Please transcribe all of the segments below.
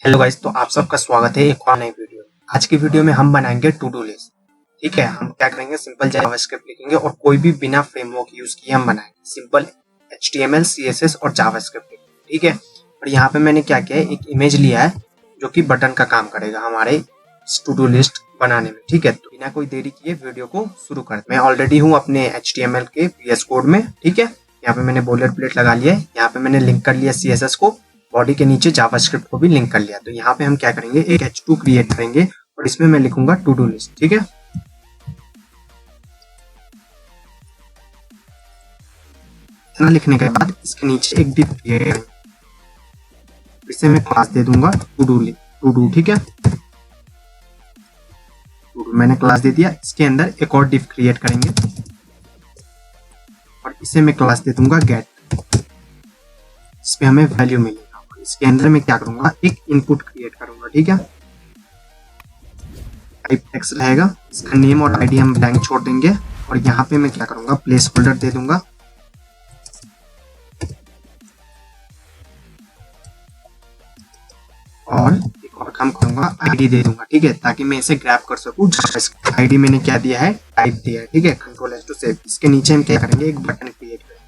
Hello guys, तो आप सबका स्वागत है एक और नई वीडियो में। आज की वीडियो में हम बनाएंगे टू डू लिस्ट। ठीक है, हम क्या करेंगे, सिंपल जावास्क्रिप्ट लिखेंगे और कोई भी बिना फ्रेमवर्क यूज किए हम बनाएंगे। सिंपल HTML CSS और जावास्क्रिप्ट लिखेंगे। ठीक है, और यहाँ पे मैंने क्या किया है, एक इमेज लिया है जो कि बटन का काम करेगा हमारे टू डू लिस्ट बनाने में। ठीक है, तो बिना कोई देरी किए वीडियो को शुरू करते हैं। मैं ऑलरेडी हूँ अपने HTML के VS कोड में। ठीक है, यहाँ पे मैंने बोलेट प्लेट लगा लिया है, यहाँ पे मैंने लिंक कर लिया CSS को, बॉडी के नीचे जावास्क्रिप्ट को भी लिंक कर लिया। तो यहाँ पे हम क्या करेंगे, एक H2 क्रिएट करेंगे और इसमें मैं लिखूंगा टू डू लिस्ट। ठीक है, इतना लिखने के बाद इसके नीचे एक डिव क्रिएट करेंगे, इसे मैं क्लास दे दूंगा टू डू। ठीक है, मैंने क्लास दे दिया। इसके अंदर एक और डिव क्रिएट करेंगे और इसे मैं क्लास दे दूंगा गेट। इसमें हमें वैल्यू मिलेगा। इसके अंदर मैं क्या करूंगा, एक इनपुट क्रिएट करूंगा। ठीक है, टाइप टेक्स्ट रहेगा, इसका नेम और आईडी हम ब्लैंक छोड़ देंगे और यहाँ पे मैं क्या करूंगा, प्लेस होल्डर दे दूंगा और एक और काम करूंगा, आईडी दे दूंगा। ठीक है, ताकि मैं इसे ग्रैब कर सकूं। आईडी मैंने क्या दिया है, टाइप दिया है। ठीक है, Ctrl+S टू सेव। इसके नीचे हम क्या करेंगे, एक बटन क्रिएट करेंगे,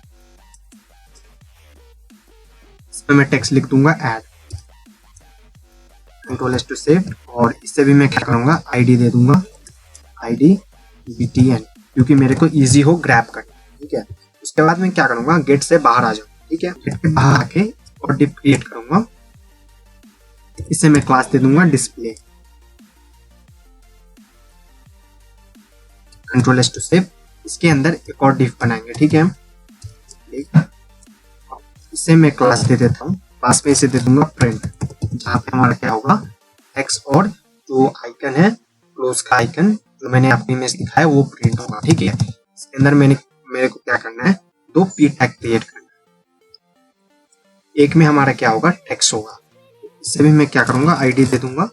इसमें मैं टेक्स्ट लिख दूंगा ऐड, Ctrl+S टू सेव। और इससे भी मैं क्या करूंगा, आईडी दे दूंगा, आईडी BTN, क्योंकि मेरे को इजी हो ग्रैब करना। ठीक है, उसके बाद मैं क्या करूंगा, गेट से बाहर आ जाऊंगा। ठीक है, गेट के बाहर आके और डिव क्रिएट करूंगा, इसे मैं क्लास दे दूंगा डिस्प्ले, Ctrl+S टू सेव। इसके अंदर एक और डिव बनाएंगे। ठीक है, इसे मैं क्लास दे देता हूँ, क्लास में इसे दे दूंगा प्रिंट, जहाँ पे हमारा क्या होगा, टेक्स्ट और जो आइकन है, क्लोज का आइकन जो मैंने अपनी इमेज दिखाया है वो प्रिंट होगा। ठीक है, इसके अंदर मेरे को क्या करना है, दो p टैग क्रिएट करना है। एक में हमारा क्या होगा, टेक्स्ट होगा। इससे भी मैं क्या करूंगा, आईडी दे दूंगा,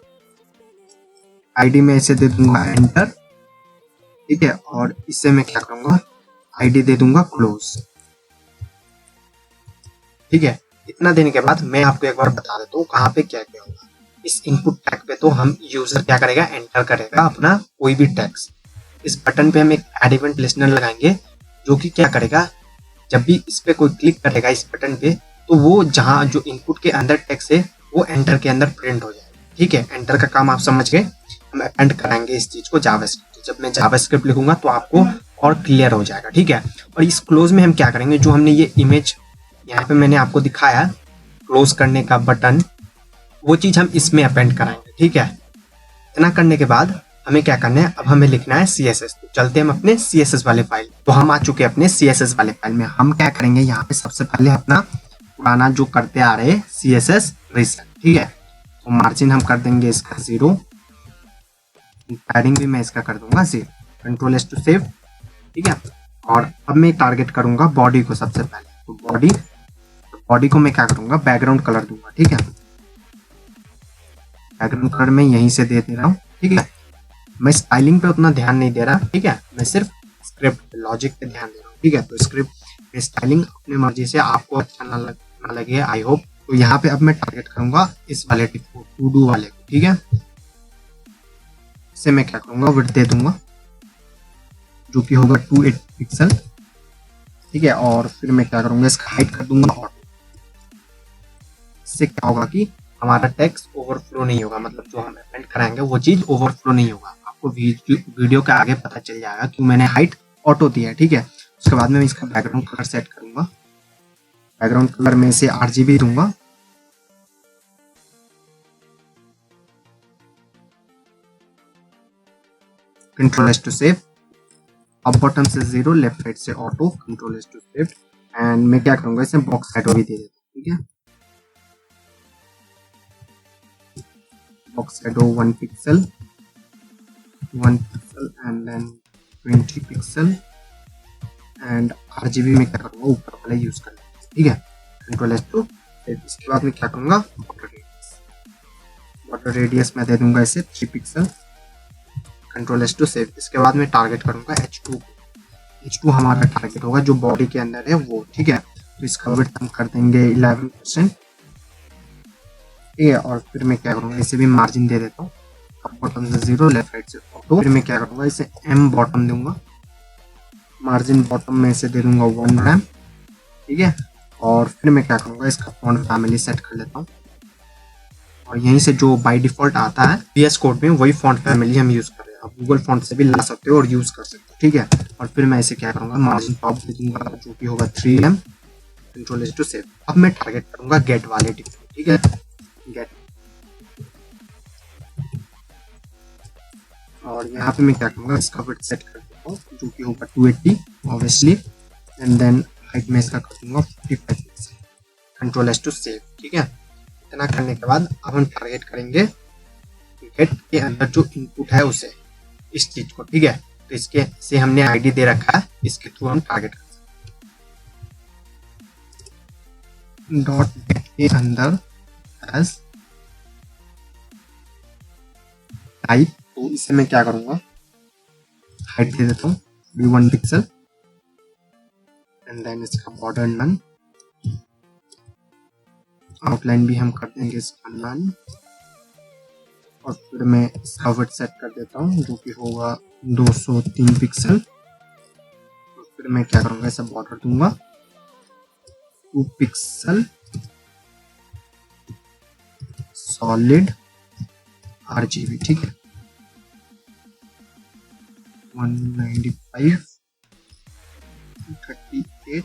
आईडी में इसे दे दूंगा एंटर। ठीक है, और इससे मैं क्या करूंगा, आईडी दे दूंगा क्लोज। ठीक है, इतना देने के बाद मैं आपको एक बार बता देता हूँ कहाँ पे क्या क्या होगा। इस इनपुट टैग पे तो हम यूजर क्या करेगा, एंटर करेगा अपना कोई भी टेक्स्ट। इस बटन पे हम एक ऐड इवेंट लिस्टनर लगाएंगे, जो कि क्या करेगा, जब भी इस पे कोई क्लिक करेगा इस बटन पे, तो वो जहाँ जो इनपुट के अंदर टेक्स्ट है वो एंटर के अंदर प्रिंट हो जाएगा। ठीक है, एंटर का काम आप समझ गए। हम अपेंड कराएंगे इस चीज को जावास्क्रिप्ट। जब मैं जावास्क्रिप्ट लिखूंगा तो आपको और क्लियर हो जाएगा। ठीक है, और इस क्लोज में हम क्या करेंगे, जो हमने ये इमेज यहाँ पे मैंने आपको दिखाया क्लोज करने का बटन, वो चीज हम इसमें अपेंड कराएंगे। ठीक है, इतना करने के बाद हमें क्या करना है, अब हमें लिखना है CSS। तो चलते हैं हम अपने CSS वाले फाइल। तो हम आ चुके हैं अपने CSS वाले फाइल में। हम क्या करेंगे, यहाँ पे सबसे पहले अपना पुराना जो करते आ रहे CSS रीसेट। ठीक है, तो मार्जिन हम कर देंगे इसका 0, पैडिंग भी मैं इसका कर दूंगा 0, Ctrl+S टू सेव। ठीक है, और अब मैं टारगेट करूंगा बॉडी को सबसे पहले। तो बॉडी को मैं क्या करूंगा, बैकग्राउंड कलर दूंगा। ठीक है, बैकग्राउंड कलर मैं यहीं से दे रहा हूँ। ठीक है, मैं स्टाइलिंग पे उतना ध्यान नहीं दे रहा। ठीक है, मैं सिर्फ स्क्रिप्ट लॉजिक पे ध्यान दे रहा हूँ। ठीक है, तो स्क्रिप्ट स्टाइलिंग अपनी मर्जी से, आपको अच्छा ना लगे आई होप। तो यहाँ पे अब मैं टारगेट करूंगा इस वाले टिक को, टू डू वाले को। ठीक है, इसे मैं क्या करूंगा, विड्थ दे दूंगा, जो कि होगा 280 पिक्सल। ठीक है, और फिर मैं क्या करूंगा, इसका हाइट कर दूंगा ऑटो। इससे क्या होगा कि हमारा टेक्स्ट ओवरफ्लो नहीं होगा, मतलब जो हम अपेंड कराएंगे वो चीज ओवरफ्लो नहीं होगा। आपको वीडियो के आगे पता चल जाएगा कि मैंने हाइट ऑटो दिया है। ठीक है, उसके बाद में इसका बैकग्राउंड कलर सेट करूंगा, बैकग्राउंड कलर में से RGB दूंगा। Ctrl+S to save. Up button से 0, लेफ्ट साइड से auto, Ctrl+S to save. And मैं क्या करूंगा, इसे बॉक्स शैडो भी दे देता हूँ। ठीक है, box shadow 1 pixel and then 20 pixel and RGB में क्या करूंगा, ऊपर वाला यूज कर लेंगे। ठीक है, Ctrl+S टू सेव। इसके बाद मैं क्या करूंगा, बॉर्डर रेडियस में दे दूंगा इसे 3 पिक्सल, Ctrl+S टू सेव। इसके बाद मैं टारगेट करूंगा H2 हमारा टारगेट होगा जो बॉडी के अंदर है वो। ठीक है, तो इसका विड्थ हम कर देंगे 11%, ठीक है। और फिर मैं क्या करूँगा, इसे भी मार्जिन दे देता हूँ, टॉप बॉटम से 0, लेफ्ट राइट से ऑटो। फिर मैं क्या करूँगा, इसे एम बॉटम दूंगा, मार्जिन बॉटम में इसे दे दूंगा 1 रैम, ठीक है। और फिर मैं क्या करूँगा, इसका फॉन्ट फैमिली सेट कर लेता हूँ, और यहीं से जो बाय डिफॉल्ट आता है VS कोड में वही फॉन्ट फैमिली हम यूज कर रहे हैं। आप गूगल फॉन्ट से भी ला सकते हो और यूज कर सकते हो, ठीक है। और फिर मैं इसे क्या करूँगा, मार्जिन टॉप दे दूंगा जो कि होगा 3M, control S to save. अब मैं टारगेट करूँगा गेट वाले डिफॉल्ट, ठीक है, गेट। और यहाँ पे मैं क्या करूँगा, इसका विड्थ सेट कर देता हूँ जो कि होगा 280 ऑब्वियसली, एंड देन हाइट में इसका कर दूंगा 55 pixel, control S to save, ठीक है। इतना करने के बाद अब हम टारगेट करेंगे गेट के अंदर जो इनपुट है उसे, इस चीज को, ठीक है। तो इसके से हमने आईडी दे रखा है, इसके थ्रू हम टारगेट कर सकते हैं। डॉट गेट के अंदर एज टाइप, तो इसे मैं क्या करूंगा, हाइट दे देता हूँ 1 पिक्सल, एंड देन इसका बॉर्डर नन, आउटलाइन भी हम कर देंगे इसका नन, और फिर मैं इसका विड्थ सेट कर देता हूँ जो कि होगा 203 पिक्सल। और फिर मैं क्या करूँगा, इसे बॉर्डर दूंगा 2 पिक्सल सॉलिड RGB, ठीक है, 195 38,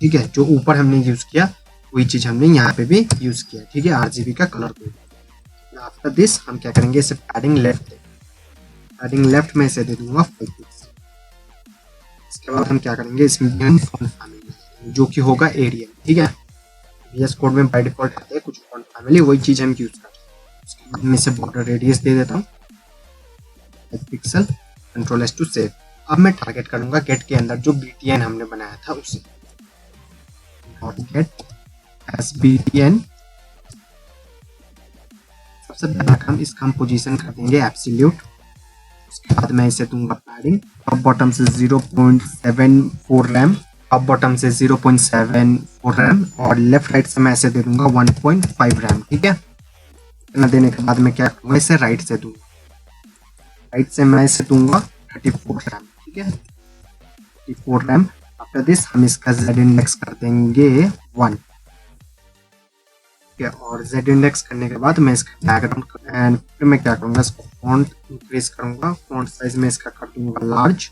ठीक है। जो ऊपर हमने यूज किया वही चीज हमने यहाँ पे भी यूज किया, ठीक है, RGB का कलर कोड। आफ्टर दिस हम क्या करेंगे, इसे पैडिंग लेफ्ट, पैडिंग लेफ्ट में इसे दे दूंगा 5 पिक्सल। इसके बाद हम क्या करेंगे, इसमें फॉन्ट फैमिली जो कि होगा एरियल, ठीक है। VS कोड में बाय डिफॉल्ट आते हैं कुछ फॉन्ट फैमिली, वही चीज हम यूज करते हैं। उसके बाद मैं इसे बॉर्डर रेडियस दे देता हूँ 5 pixel, control S to save. अब मैं टारगेट करूंगा गेट के अंदर जो BTN हमने बनाया था उसे, डॉट गेट एस BTN। सबसे पहले हम इसका पोजीशन कर देंगे एब्सोल्यूट। उसके बाद मैं इसे दूंगा पैडिंग, टॉप बॉटम से 0.74 रैम, टॉप बॉटम से 0.74 रैम, और लेफ्ट राइट से मैं इसे दे दूंगा 1.5 रैम, ठीक है। इतना देने के बाद मैं क्या करूंगा, इसे राइट से दूंगा, राइट से मैं इसे दूंगा 34 रैम, ठीक है, 34 रैम। आफ्टर दिस हम इसका Z इंडेक्स कर देंगे 1, और Z इंडेक्स करने के बाद मैं इसका बैकग्राउंड एंड फिर मैं क्या करूंगा, इसको फॉन्ट इंक्रीज करूंगा, फॉन्ट साइज में इसका कर दूंगा लार्ज,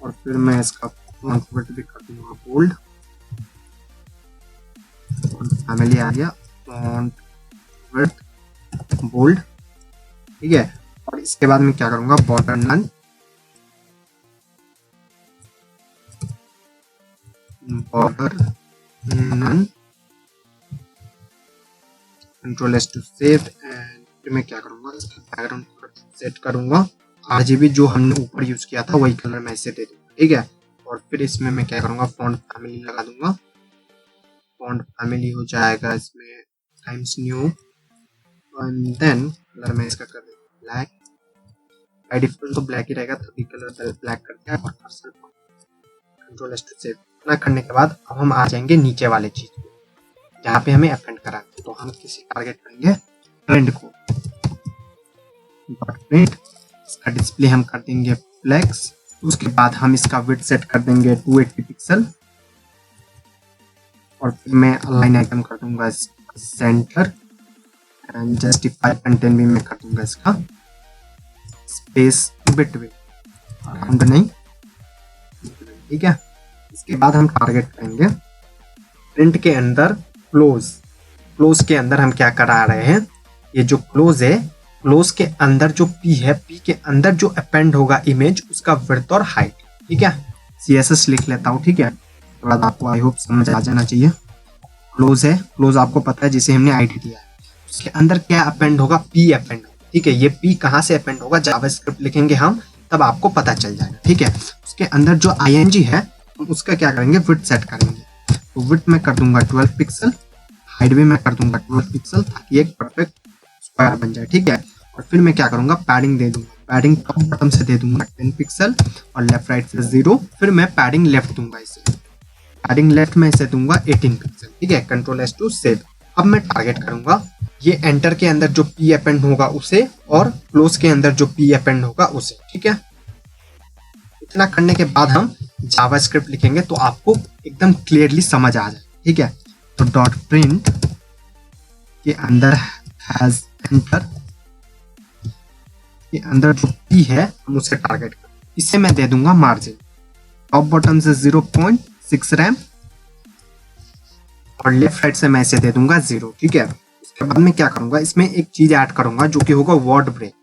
और फिर मैं इसका फॉन्ट विड्थ भी कर दूंगा बोल्ड। फैमिली आ गया, फॉन्ट विड्थ बोल्ड, ठीक है। और इसके बाद मैं क्या करूंगा, border none, border none, control S to save, and फिर मैं क्या करूंगा, इसका बैकग्राउंड सेट करूंगा RGB जो हमने ऊपर यूज किया था वही कलर मैं इसे दे दूंगा, ठीक है। और फिर इसमें मैं क्या करूंगा, फॉन्ट फैमिली लगा दूंगा, फॉन्ट फैमिली हो जाएगा इसमें Times New, and then colour मैं इसका कर दूंगा ब्लैक, बाय डिफॉल्ट तो ब्लैक ही रहेगा, तभी कलर ब्लैक करके और cursor control S to save. इतना करने के बाद अब हम आ जाएंगे नीचे वाले चीज पे जहाँ पे हमें अपेंड करा, तो हम किसी टारगेट करेंगे ट्रेंड को, प्रिंट, इसका डिस्प्ले हम कर देंगे फ्लेक्स। उसके बाद हम इसका विड्थ सेट कर देंगे 280 पिक्सल, और फिर मैं अलाइन आइकन कर दूंगा सेंटर, एंड जस्टिफाई कंटेंट भी मैं कर दूंगा इसका स्पेस बिटवीन, राउंड नहीं, ठीक है। इसके बाद हम टारगेट करेंगे प्रिंट के अंदर क्लोज, क्लोज के अंदर हम क्या करा रहे हैं, ये जो क्लोज है, क्लोज के अंदर जो P है, P के अंदर जो अपेंड होगा इमेज उसका विड्थ और हाइट, ठीक है। CSS लिख लेता हूँ, ठीक है। उसके बाद आपको आई होप समझ आ जाना चाहिए। क्लोज है, क्लोज आपको पता है जिसे हमने आईडी दिया है, उसके अंदर क्या अपेंड होगा, P अपेंड होगा, ठीक है। ये P कहाँ से अपेंड होगा, जावास्क्रिप्ट लिखेंगे हम तब आपको पता चल जाएगा, ठीक है। उसके अंदर जो ING है हम उसका क्या करेंगे, विड्थ सेट करेंगे, तो विड्थ में कर दूंगा 12 पिक्सल, हाइट भी मैं कर दूंगा 12 पिक्सल, ताकि एक परफेक्ट स्क्वायर बन जाए, ठीक है। और फिर मैं क्या करूंगा, पैडिंग दे दूंगा, पैडिंग टॉप बॉटम से दे दूंगा 10 पिक्सल और लेफ्ट राइट से 0, फिर मैं पैडिंग लेफ्ट दूंगा, इसे पैडिंग लेफ्ट में इसे दूंगा 18 पिक्सल, ठीक है, कंट्रोल एस टू सेव। अब मैं टारगेट करूंगा ये एंटर के अंदर जो पी अपेंड होगा उसे और क्लोज के अंदर जो पी अपेंड होगा उसे। ठीक है, इतना करने के बाद हम जावास्क्रिप्ट लिखेंगे तो आपको एकदम क्लियरली समझ आ जाए। ठीक है, तो डॉट प्रिंट के अंदर हैज एंटर के अंदर जो पी है हम उसे टारगेट करें। इसे मैं दे दूंगा मार्जिन, टॉप बॉटम से 0.6 रैम और लेफ्ट राइट से मैं इसे दे दूंगा 0। ठीक है, उसके बाद में क्या करूंगा, इसमें एक चीज ऐड करूंगा जो कि होगा वर्ड ब्रेक।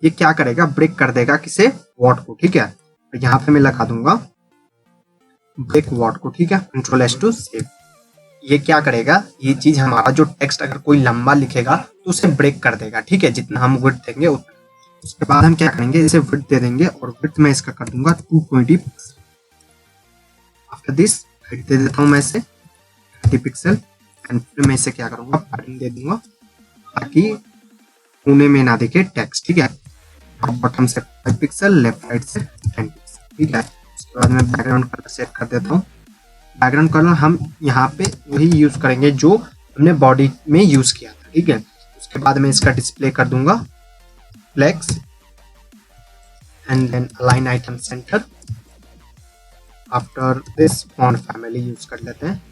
ये क्या करेगा, ब्रेक कर देगा किसे, वर्ड को। ठीक है, तो यहाँ पे मैं लगा दूंगा ब्रेक वर्ड को। ठीक है, कंट्रोल एस टू सेव। ये क्या करेगा, ये चीज हमारा जो टेक्स्ट अगर कोई लंबा लिखेगा तो उसे ब्रेक कर देगा। ठीक है, जितना हम विड्थ देंगे उतना। उसके बाद हम क्या करेंगे, इसे विड्थ दे देंगे और विड्थ में इसका कर दूंगा 220। आफ्टर दिस हाइट दे देता हूँ मैं इसे 30 पिक्सल एंड फिर मैं इसे क्या करूंगा, पैडिंग दे दूंगा ताकि कोने में ना दिखे टेक्स्ट। ठीक है, टॉप बॉटम से 5 पिक्सल, लेफ्ट राइट से 10 पिक्सल। ठीक है, उसके बाद मैं बैकग्राउंड कलर सेट कर देता हूँ। बैकग्राउंड कलर हम यहाँ पे वही यूज करेंगे जो हमने बॉडी में यूज किया था। ठीक है, उसके बाद मैं इसका डिस्प्ले कर दूंगा flex and then align item centre. After this font family use कर लेते हैं।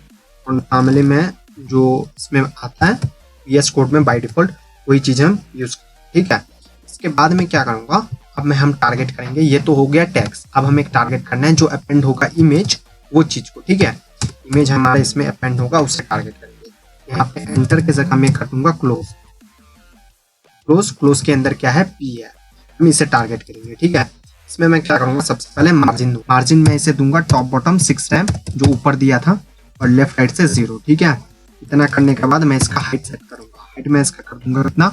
फॉन्ट फैमिली में जो इसमें आता है VS कोड में बाय डिफॉल्ट वही चीज हम यूज करें। ठीक है, इसके बाद में क्या करूंगा, अब मैं हम टारगेट करेंगे, ये तो हो गया टेक्स्ट। अब हमें एक टारगेट करना है जो अपेंड होगा इमेज, वो चीज को। ठीक है, इमेज हमारा इसमें अपेंड होगा उसे टारगेट करेंगे। यहाँ पे एंटर के जगह मैं कर दूंगा क्लोज। क्लोज, क्लोज के अंदर क्या है, पी है, हम इसे टारगेट करेंगे। ठीक है, इसमें मैं क्या करूंगा, सबसे पहले मार्जिन दूंगा। मार्जिन में इसे दूंगा टॉप बॉटम 6 रैम जो ऊपर दिया था और लेफ्ट राइट से 0। ठीक है, इतना करने के बाद मैं इसका हाइट सेट करूंगा। हाइट में इसका कर दूंगा कितना,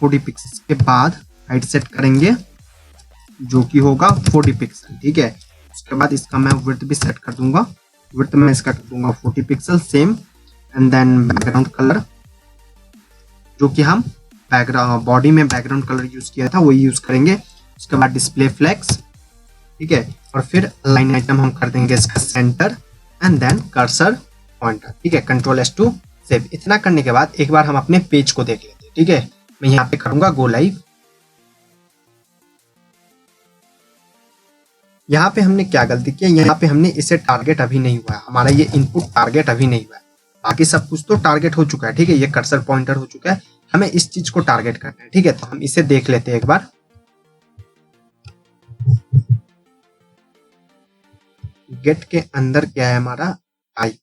40 पिक्सल के बाद हाइट सेट करेंगे जो कि होगा 40 पिक्सल। ठीक है, उसके बाद इसका मैं विड्थ भी सेट कर दूंगा। विड्थ में इसका कर दूंगा 40 pixel same and then background colour जो कि हम बैकग्राउंड बॉडी में बैकग्राउंड कलर यूज किया था वही यूज करेंगे। उसके बाद डिस्प्ले फ्लेक्स। ठीक है, और फिर लाइन आइटम हम कर देंगे इसका centre and then cursor pointer. ठीक है, कंट्रोल एस टू सेव। इतना करने के बाद एक बार हम अपने पेज को देख लेते हैं। ठीक है, मैं यहाँ पे करूंगा गो लाइव। यहाँ पे हमने क्या गलती की है, यहाँ पे हमने इसे टारगेट अभी नहीं हुआ है, हमारा ये इनपुट टारगेट अभी नहीं हुआ है। बाकी सब कुछ तो टारगेट हो चुका है। ठीक है, ये कर्सर पॉइंटर हो चुका है, हमें इस चीज को टारगेट करना है। ठीक है, तो हम इसे देख लेते हैं एक बार। गेट के अंदर क्या है हमारा टाइप।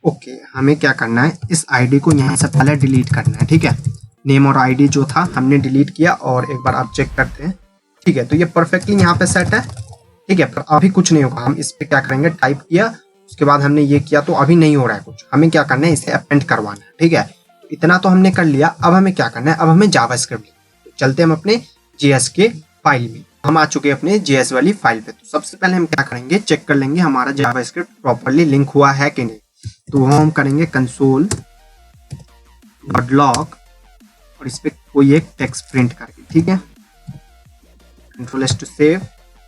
ओके, हमें क्या करना है, इस आईडी को यहाँ से पहले डिलीट करना है। ठीक है, नेम और आईडी जो था हमने डिलीट किया और एक बार आप चेक करते हैं। ठीक है, तो ये परफेक्टली यहाँ पे सेट है। ठीक है, पर अभी कुछ नहीं होगा। हम इस पे क्या करेंगे, टाइप किया, उसके बाद हमने ये किया तो अभी नहीं हो रहा है कुछ। हमें क्या करना है, इसे अपेंड करवाना है। ठीक है, तो इतना तो हमने कर लिया। अब हमें क्या करना है, अब हमें जावास्क्रिप्ट तो चलते हम अपने JS के फाइल में। हम आ चुके हैं अपने JS वाली फाइल पे। तो सबसे पहले हम क्या करेंगे, चेक कर लेंगे हमारा जावास्क्रिप्ट प्रॉपर्ली लिंक हुआ है कि नहीं। तो हम करेंगे console.log और इस पे कोई एक टेक्स्ट प्रिंट करके। ठीक है, कंट्रोल एस टू सेव।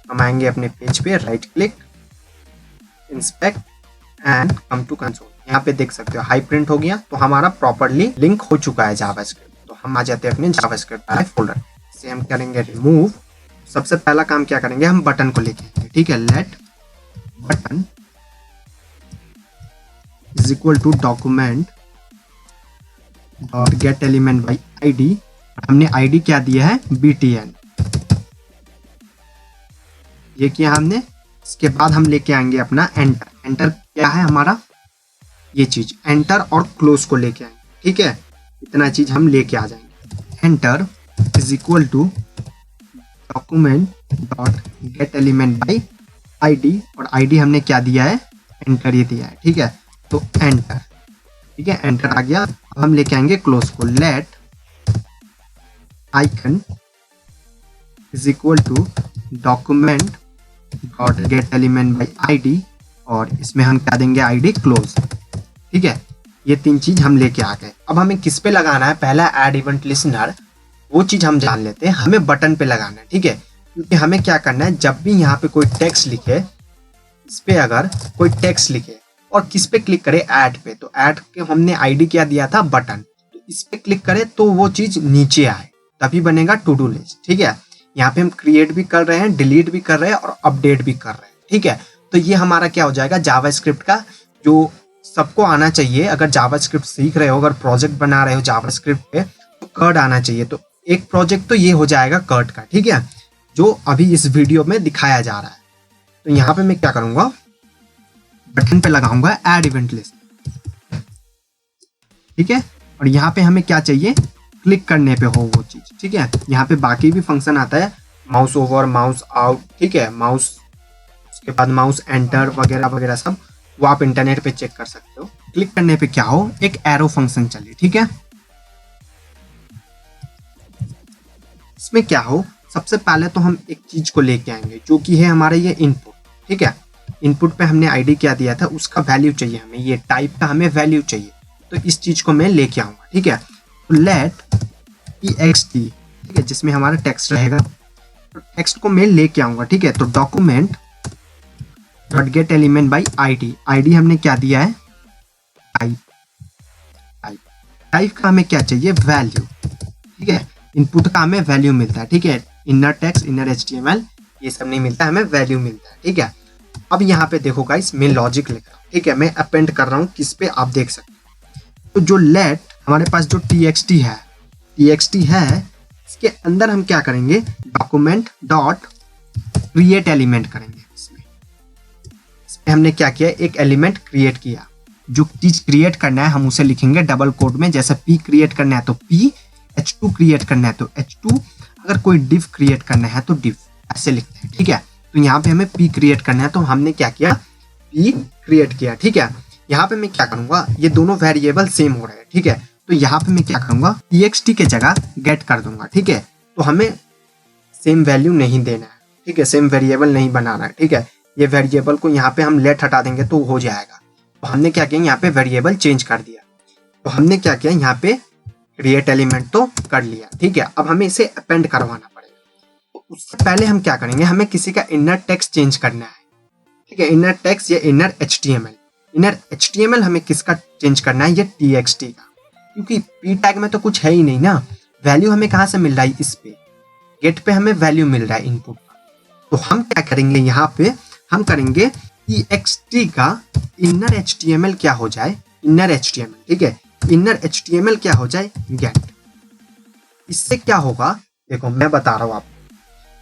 हम आएंगे अपने पेज पे, right click, inspect and come to console. यहाँ पे देख सकते हो हाई प्रिंट हो गया, तो हमारा प्रॉपर्ली लिंक हो चुका है जावास्क्रिप्ट। तो हम आ जाते हैं अपने जावास्क्रिप्ट वाले फोल्डर से। हम करेंगे रिमूव। सबसे पहला काम क्या करेंगे, हम बटन को लेके आएंगे। ठीक है, let button is equal to document dot get element by ID। हमने ID क्या दिया है, BTN, ये किया हमने। इसके बाद हम लेके आएंगे अपना एंटर। एंटर क्या है हमारा, ये चीज एंटर और क्लोज को लेके आएंगे। ठीक है, इतना चीज हम लेके आ जाएंगे। Enter is equal to document dot get element by ID और ID हमने क्या दिया है, एंटर ये दिया है। ठीक है, तो एंटर। ठीक है, एंटर आ गया। अब हम लेके आएंगे क्लोज को। Let icon is equal to document dot get element by ID और इसमें हम क्या देंगे, ID क्लोज। ठीक है, ये तीन चीज हम लेके आ गए। अब हमें किस पे लगाना है, पहला ऐड इवेंट लिसनर, वो चीज हम जान लेते हैं। हमें बटन पे लगाना है। ठीक है, क्योंकि हमें क्या करना है, जब भी यहाँ पे कोई टेक्स्ट लिखे, इस पे अगर कोई टेक्स्ट लिखे और किस पे क्लिक करें, ऐड पे, तो ऐड के हमने आईडी क्या दिया था, बटन, तो इस पे क्लिक करें तो वो चीज नीचे आए, तभी बनेगा टू डू लिस्ट। ठीक है, यहाँ पे हम क्रिएट भी कर रहे हैं, डिलीट भी कर रहे हैं और अपडेट भी कर रहे हैं। ठीक है, तो ये हमारा क्या हो जाएगा, जावास्क्रिप्ट का जो सबको आना चाहिए। अगर जावास्क्रिप्ट सीख रहे हो, अगर प्रोजेक्ट बना रहे हो जावास्क्रिप्ट पे, तो कर्ट आना चाहिए। तो एक प्रोजेक्ट तो ये हो जाएगा कर्ट का। ठीक है, जो अभी इस वीडियो में दिखाया जा रहा है। तो यहाँ पे मैं क्या करूंगा, बटन पे लगाऊंगा ऐड इवेंट लिस्ट। ठीक है, और यहाँ पे हमें क्या चाहिए, क्लिक करने पे हो वो चीज। ठीक है, यहाँ पे बाकी भी फंक्शन आता है, माउस ओवर, माउस आउट। ठीक है, माउस, उसके बाद माउस एंटर वगैरह वगैरह सब, वो आप इंटरनेट पे चेक कर सकते हो। क्लिक करने पे क्या हो, एक एरो फंक्शन चले। ठीक है, इसमें क्या हो, सबसे पहले तो हम एक चीज को लेके आएंगे जो कि है हमारे ये इनपुट। ठीक है, इनपुट पे हमने आईडी क्या दिया था, उसका वैल्यू चाहिए हमें, ये टाइप का हमें वैल्यू चाहिए। तो इस चीज को मैं लेके आऊंगा। ठीक है, तो लेट txt, ठीक है, जिसमें हमारा टेक्स्ट रहेगा, तो टेक्स्ट को मैं लेके आऊंगा। ठीक है, तो document dot get element by ID, ID हमने क्या दिया है, टाइप, टाइप, टाइप का हमें क्या चाहिए, वैल्यू। ठीक है, इनपुट का हमें वैल्यू मिलता है। ठीक है, इनर टेक्स्ट, इनर HTML ये सब नहीं मिलता, हमें वैल्यू मिलता है। ठीक है, अब यहाँ पे देखो गाइस, मैं लॉजिक लिख रहा हूँ। ठीक है, मैं अपेंड कर रहा हूँ किस पे, आप देख सकते हो। तो जो लेट हमारे पास जो txt है, इसके अंदर हम क्या करेंगे, डॉक्यूमेंट डॉट क्रिएट एलिमेंट करेंगे। इसमें हमने क्या किया, एक एलिमेंट क्रिएट किया। जो चीज क्रिएट करना है हम उसे लिखेंगे डबल कोट में, जैसे p क्रिएट करना है तो p, h2 क्रिएट करना है तो h2, अगर कोई div क्रिएट करना है तो div, ऐसे लिखते हैं। ठीक है, तो यहाँ पे हमें p क्रिएट करना है, तो हमने क्या किया, p क्रिएट किया। ठीक है, यहाँ पे मैं क्या करूंगा, ये दोनों वेरिएबल सेम हो रहे हैं। ठीक है, तो यहाँ पे मैं क्या करूंगा, txt के जगह गेट कर दूंगा। ठीक है, तो हमें सेम वैल्यू नहीं देना है। ठीक है, सेम वेरिएबल नहीं बनाना है। ठीक है, ये वेरिएबल को यहाँ पे हम लेट हटा देंगे तो हो जाएगा। तो हमने क्या किया, यहाँ पे वेरिएबल चेंज कर दिया। तो हमने क्या किया, यहाँ पे क्रिएट एलिमेंट तो कर लिया। ठीक है, अब हमें इसे अपेंड करवाना पड़ेगा। तो उससे पहले हम क्या करेंगे, हमें किसी का इनर टेक्स्ट चेंज करना है। ठीक है, इनर टेक्स्ट या इनर HTML, इनर HTML हमें किसका चेंज करना है, ये txt का, क्योंकि p टैग में तो कुछ है ही नहीं ना, वैल्यू हमें कहाँ से मिल रहा है, इस पे गेट पे हमें वैल्यू मिल रहा है इनपुट का। तो हम क्या करेंगे, यहाँ पे हम करेंगे txt का इनर HTML क्या हो जाए, इनर HTML। ठीक है, इनर HTML क्या हो जाए, गेट। इससे क्या होगा, देखो मैं बता रहा हूँ आपको,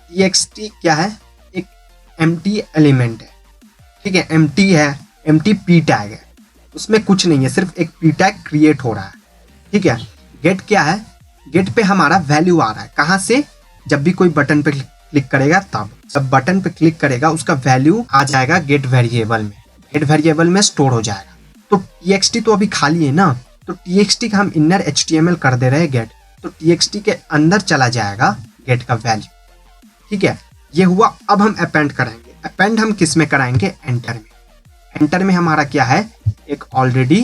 txt क्या है, एक एम्प्टी एलिमेंट है। ठीक है, एम्प्टी है, एम्प्टी p टैग है, उसमें कुछ नहीं है, सिर्फ एक p टैग क्रिएट हो रहा है। ठीक है, गेट क्या है, गेट पे हमारा वैल्यू आ रहा है, कहाँ से, जब भी कोई बटन पे क्लिक करेगा, तब जब बटन पे क्लिक करेगा उसका वैल्यू आ जाएगा गेट वेरिएबल में, गेट वेरिएबल में स्टोर हो जाएगा। तो txt तो अभी खाली है ना, तो txt का हम इनर HTML कर दे रहे हैं गेट, तो txt के अंदर चला जाएगा गेट का वैल्यू। ठीक है, ये हुआ। अब हम अपेंड कराएंगे, अपेंड हम किस में कराएंगे, एंटर में। एंटर में हमारा क्या है, एक ऑलरेडी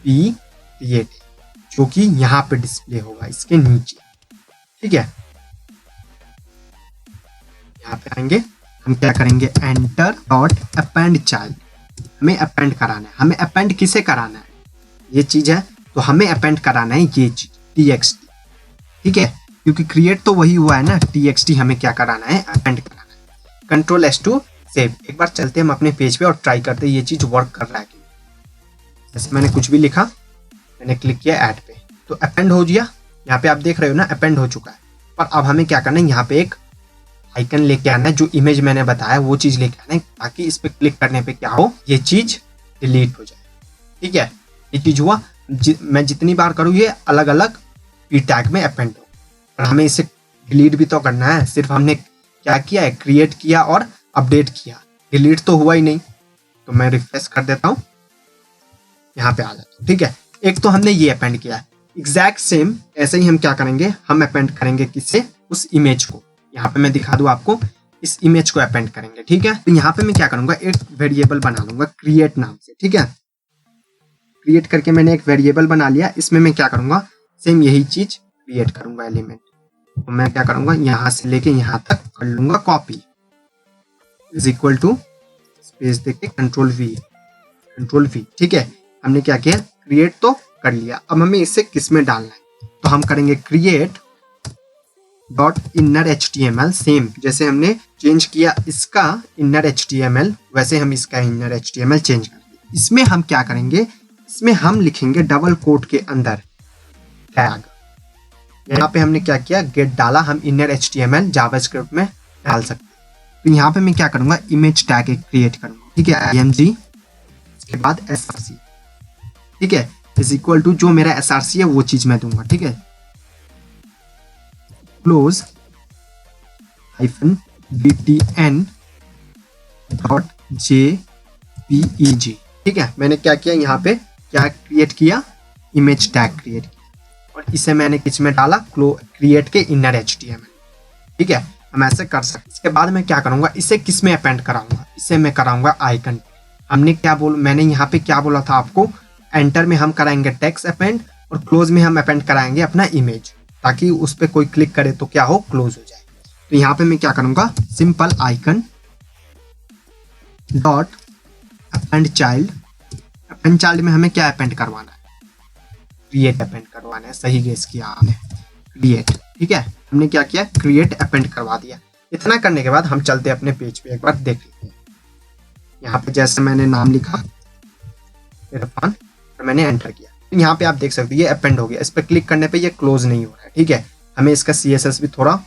p क्रिएट, जो कि यहाँ पे डिस्प्ले होगा इसके नीचे। ठीक है, यहाँ पे आएंगे, हम क्या करेंगे, एंटर डॉट अपेंड चाइल्ड, हमें अपेंड कराना है। हमें अपेंड किसे कराना है, ये चीज है, तो हमें अपेंड कराना है ये चीज txt। ठीक है, क्योंकि क्रिएट तो वही हुआ है ना, txt हमें क्या कराना है, अपेंड कराना है। Control S2 save. एक बार चलते हम अपने पेज पे और ट्राई करते हैं ये चीज वर्क कर रहा है कि। जैसे मैंने कुछ भी लिखा, मैंने क्लिक किया ऐड पे, तो अपेंड हो गया। यहाँ पे आप देख रहे हो ना, अपेंड हो चुका है। पर अब हमें क्या करना है, यहाँ पे एक आइकन लेके आना है, जो इमेज मैंने बताया वो चीज लेके आना है, ताकि इस पे क्लिक करने पे क्या हो, ये चीज डिलीट हो जाए। ठीक है, ये चीज हुआ। मैं जितनी बार करूँ ये अलग अलग p टैग में अपेंड हो, पर हमें इसे डिलीट भी तो करना है। सिर्फ हमने क्या किया है, क्रिएट किया और अपडेट किया, डिलीट तो हुआ ही नहीं। तो मैं रिफ्रेश कर देता हूँ, यहाँ पे आ जाता हूँ। ठीक है, एक तो हमने ये अपेंड किया, एग्जैक्ट सेम ऐसे ही हम क्या करेंगे, हम अपेंड करेंगे किससे, उस इमेज को। यहाँ पे मैं दिखा दूं आपको, इस इमेज को अपेंड करेंगे। ठीक है, तो यहाँ पे मैं क्या करूंगा, एक वेरिएबल बना लूंगा क्रिएट नाम से। ठीक है, क्रिएट करके मैंने एक वेरिएबल बना लिया। इसमें मैं क्या करूंगा, सेम यही चीज क्रिएट करूंगा एलिमेंट। तो मैं क्या करूंगा, यहाँ से लेके यहाँ तक कर लूंगा copy, is equal to space देके कंट्रोल V, कंट्रोल V, ठीक है। हमने क्या किया, क्रिएट तो कर लिया। अब हमें इसे किस में डालना है, तो हम करेंगे create dot inner HTML, same जैसे हमने चेंज किया इसका इनर HTML, वैसे हम इसका इनर HTML चेंज करेंगे। इसमें हम क्या करेंगे, इसमें हम लिखेंगे डबल कोट के अंदर टैग। यहाँ पे हमने क्या किया, गेट डाला, हम इनर HTML जावास्क्रिप्ट में डाल सकते हैं। तो यहाँ पे मैं क्या करूंगा, इमेज टैग एक क्रिएट करूंगा, ठीक है, img, इसके बाद src, ठीक है, इज इक्वल टू जो मेरा src है वो चीज मैं दूंगा, ठीक है, क्लोज -btn डॉट jpeg, ठीक है। मैंने क्या किया, यहाँ पे क्या क्रिएट किया, इमेज टैग क्रिएट किया, और इसे मैंने किस में डाला, क्रिएट के इनर HTML, ठीक है। हम ऐसे कर सकते। इसके बाद मैं क्या करूंगा, इसे किस में अपेंड कराऊंगा, इसे मैं कराऊंगा आइकन। हमने क्या मैंने यहाँ पे क्या बोला था आपको, एंटर में हम कराएंगे टेक्स्ट अपेंड, और क्लोज में हम अपेंड कराएंगे अपना इमेज, ताकि उस पर कोई क्लिक करे तो क्या हो, क्लोज हो जाए। तो यहाँ पे मैं क्या करूंगा, simple icon dot append child. Append child में हमें क्या अपेंड करवाना है, क्रिएट अपेंड करवाना है, सही गेस किया आपने, क्रिएट, ठीक है। हमने क्या किया, क्रिएट अपेंड करवा दिया। इतना करने के बाद हम चलते हैं अपने पेज पे, एक बार देख लेते हैं। यहाँ पे जैसे मैंने नाम लिखा इरफान, और मैंने एंटर किया, तो यहाँ पे आप देख सकते हो ये अपेंड हो गया। इस पर क्लिक करने पे ये क्लोज नहीं हो रहा है, ठीक है। हमें इसका CSS भी थोड़ा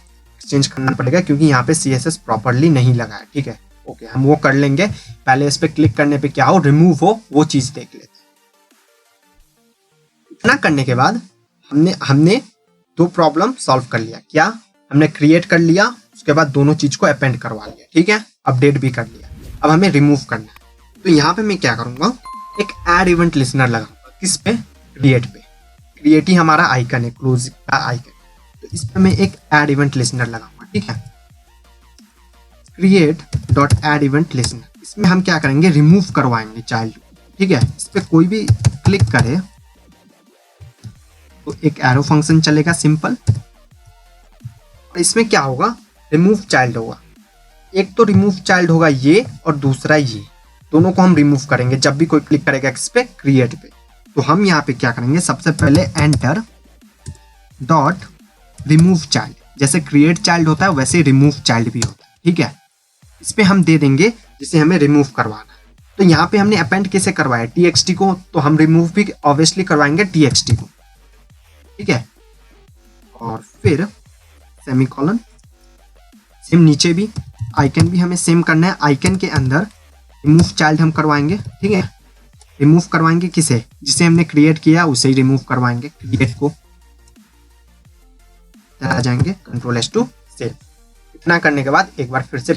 चेंज करना पड़ेगा, क्योंकि यहाँ पे CSS प्रॉपरली नहीं लगा है, ठीक है। ओके, हम वो कर लेंगे। पहले इस पे क्लिक करने पे क्या हो, रिमूव हो, वो चीज देख लेते हैं। इतना करने के बाद हमने दो प्रॉब्लम सॉल्व कर लिया। क्या, हमने क्रिएट कर लिया, उसके बाद दोनों चीज को अपेंड करवा लिया, ठीक है, अपडेट भी कर लिया। अब हमें रिमूव करना है। तो यहाँ पे मैं क्या करूंगा, एक ऐड इवेंट लिसनर लगाऊंगा, किस पे, क्रिएट पे। क्रिएट ही हमारा आइकन है, क्लोज का आइकन, तो इस पे मैं एक ऐड इवेंट लिसनर लगाऊंगा, ठीक है, create dot add event listener. इसमें हम क्या करेंगे, रिमूव करवाएंगे चाइल्ड, ठीक है। इस पे कोई भी क्लिक करे तो एक एरो फंक्शन चलेगा सिंपल, और इसमें क्या होगा, रिमूव चाइल्ड होगा। एक तो रिमूव चाइल्ड होगा ये, और दूसरा ये, दोनों को हम रिमूव करेंगे जब भी कोई क्लिक करेगा किस पे, क्रिएट पे। तो हम यहाँ पे क्या करेंगे, सबसे पहले एंटर डॉट रिमूव चाइल्ड, जैसे क्रिएट चाइल्ड होता है वैसे रिमूव चाइल्ड भी होता है, ठीक है। इस पे हम दे देंगे जिसे हमें रिमूव करवाना है। तो यहाँ पे हमने अपेंड कैसे करवाया, TXT को, तो हम रिमूव भी ऑब्वियसली करवाएंगे TXT को, ठीक है। और फिर सेमीकोलन, सेम नीचे भी आइकन भी हमें सेम करना है। आइकन के अंदर रिमूव चाइल्ड हम करवाएंगे, ठीक है। रिमूव करवाएंगे किसे, जिसे हमने क्रिएट किया उसे ही रिमूव करवाएंगे, क्रिएट को। आ जाएंगे Ctrl+S टू सेव। इतना करने के बाद एक बार फिर से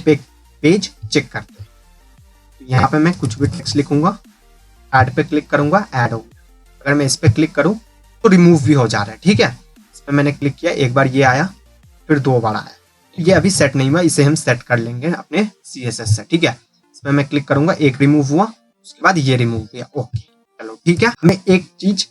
पेज चेक करते हैं। यहाँ पे मैं कुछ भी टेक्स्ट लिखूंगा, ऐड पे क्लिक करूंगा, ऐड होगा। अगर मैं इस पे क्लिक करूं तो रिमूव भी हो जा रहा है, ठीक है। इस पे मैंने क्लिक किया, एक बार ये आया, फिर दो बार आया। ये अभी सेट नहीं हुआ, इसे हम सेट कर लेंगे अपने CSS से, ठीक है। इसमें मैं क्लिक करूंगा, एक रिमूव हुआ, उसके बाद ये रिमूव किया, ओके, चलो ठीक है। हमें एक चीज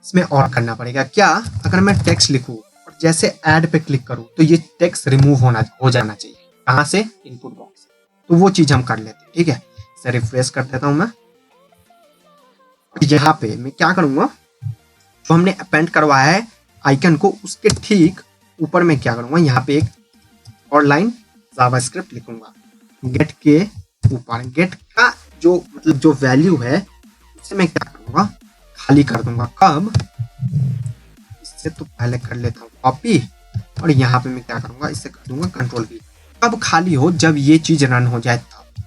इसमें और करना पड़ेगा। क्या, अगर मैं टेक्स्ट लिखूं और जैसे ऐड पे क्लिक करूं तो ये टेक्स्ट रिमूव हो जाना चाहिए। कहाँ से, इनपुट बॉक्स से। तो वो चीज हम कर लेते हैं, ठीक है। इसे रिफ्रेश कर देता हूं मैं। यहाँ पे मैं क्या करूंगा, जो हमने अपेंड करवाया है आइकन को, उसके ठीक ऊपर मैं क्या करूंगा, यहाँ पे एक और लाइन जावास्क्रिप्ट लिखूंगा। गेट के ऊपर गेट का जो मतलब जो वैल्यू है उसे मैं क्या करूंगा, खाली कर दूंगा। कब, इससे तो पहले कर लेता हूँ कॉपी, और यहाँ पे मैं क्या करूंगा, इससे कर दूंगा Ctrl+V। कब खाली हो, जब ये चीज रन हो जाए तब।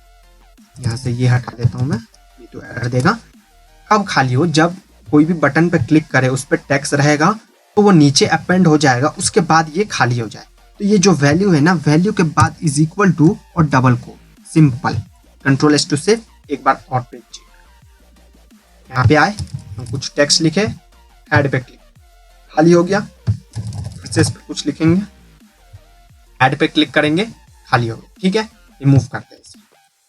यहाँ से ये हटा देता हूँ मैं, ये तो एरर देगा। कब खाली हो, जब कोई भी बटन पे क्लिक करे उस पर टेक्स्ट रहेगा तो वो नीचे अपेंड हो जाएगा, उसके बाद ये खाली हो जाए। तो ये जो वैल्यू है ना, वैल्यू के बाद इज इक्वल टू और डबल को, सिंपल Ctrl+S टू सेव। एक बार और पेज चेक, यहाँ पे आए, हम कुछ टेक्स्ट लिखे, ऐड पे क्लिक, खाली हो गया। फिर से इस पे कुछ लिखेंगे, ऐड पे क्लिक करेंगे, खाली हो गया, ठीक है। रिमूव करते हैं इसे,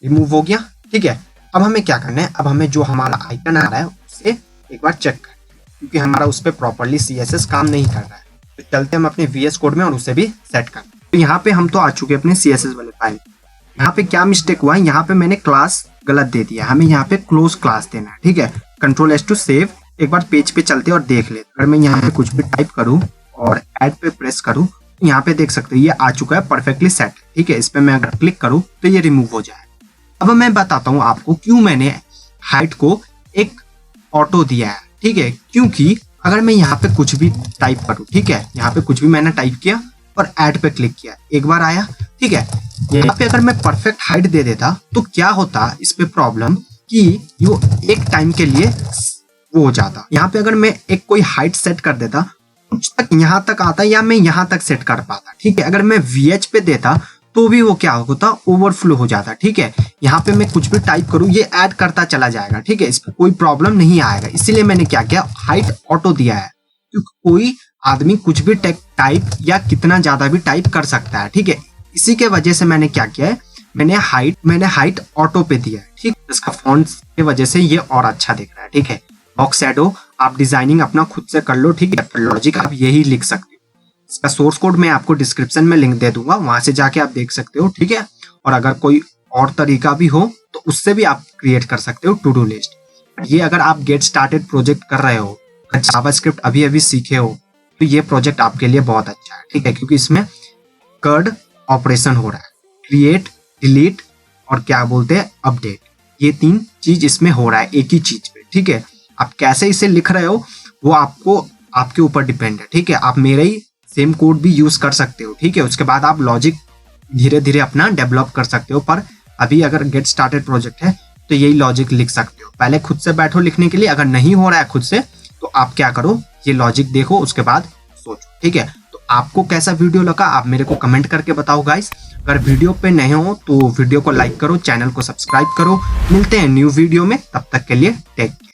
रिमूव हो गया, ठीक है। अब हमें क्या करना है, अब हमें जो हमारा आइकन आ रहा है उसे एक बार चेक करना है, क्योंकि हमारा उस पर प्रॉपरली CSS काम नहीं कर रहा है। तो चलते हम अपने VS कोड में और उसे भी सेट करते हैं। तो यहाँ पे हम तो आ चुके अपने CSS वाले फाइल। यहाँ पे क्या मिस्टेक हुआ है, यहाँ पे मैंने क्लास गलत दे दिया, हमें यहाँ पे क्लोज क्लास देना है, ठीक है। कंट्रोल एस टू सेव, एक बार पेज पे चलते और देख लेते। अगर मैं यहाँ पे कुछ भी टाइप करूँ और ऐड पे प्रेस करूँ, यहाँ पे देख सकते हो ये आ चुका है परफेक्टली सेट, ठीक है। इस पे मैं अगर क्लिक करूँ तो ये रिमूव हो जाए। अब मैं बताता हूँ आपको क्यों मैंने हाइट को एक ऑटो दिया है, ठीक है। क्योंकि अगर मैं यहाँ पे कुछ भी टाइप करूँ, ठीक है, यहाँ पे कुछ भी मैंने टाइप किया और ऐड पे क्लिक किया, एक बार आया, ठीक है। यहाँ पे अगर मैं परफेक्ट हाइट दे देता तो क्या होता इस पे प्रॉब्लम कि वो एक टाइम के लिए वो हो जाता। यहाँ पे अगर मैं एक कोई हाइट सेट कर देता, कुछ तक यहाँ तक आता या मैं यहाँ तक सेट कर पाता, ठीक है। अगर मैं VH पे देता तो भी वो क्या होता, ओवरफ्लो हो जाता, ठीक है। यहाँ पे मैं कुछ भी टाइप करूँ ये ऐड करता चला जाएगा, ठीक है, इस पर कोई प्रॉब्लम नहीं आएगा। इसीलिए मैंने क्या किया, हाइट ऑटो दिया है, क्योंकि कोई आदमी कुछ भी टाइप या कितना ज्यादा भी टाइप कर सकता है, ठीक है। इसी के वजह से मैंने क्या किया है, मैंने हाइट ऑटो पे दिया है, ठीक। इसका फॉन्ट की वजह से ये और अच्छा दिख रहा है, ठीक है। बॉक्स शैडो आप डिजाइनिंग अपना खुद से कर लो, ठीक है। लॉजिक आप यही लिख सकते हो। इसका सोर्स कोड मैं आपको डिस्क्रिप्शन में लिंक दे दूंगा, वहां से जाके आप देख सकते हो, ठीक है। और अगर कोई और तरीका भी हो तो उससे भी आप क्रिएट कर सकते हो टू डू लिस्ट। ये अगर आप गेट स्टार्टेड प्रोजेक्ट कर रहे हो, जावास्क्रिप्ट अभी अभी सीखे हो, तो ये प्रोजेक्ट आपके लिए बहुत अच्छा है, ठीक है। क्योंकि इसमें कर्ड ऑपरेशन हो रहा है, क्रिएट, डिलीट और क्या बोलते हैं अपडेट, ये 3 चीज इसमें हो रहा है एक ही चीज पे, ठीक है। आप कैसे इसे लिख रहे हो वो आपके ऊपर डिपेंड है, ठीक है। आप मेरे ही सेम कोड भी यूज कर सकते हो, ठीक है। उसके बाद आप लॉजिक धीरे धीरे अपना डेवलप कर सकते हो, पर अभी अगर गेट स्टार्टेड प्रोजेक्ट है तो यही लॉजिक लिख सकते हो। पहले खुद से बैठो लिखने के लिए, अगर नहीं हो रहा है खुद से तो आप क्या करो, ये लॉजिक देखो, उसके बाद सोचो, ठीक है। तो आपको कैसा वीडियो लगा आप मेरे को कमेंट करके बताओ गाइस। अगर वीडियो पे नए हो तो वीडियो को लाइक करो, चैनल को सब्सक्राइब करो। मिलते हैं न्यू वीडियो में, तब तक के लिए टेक केयर।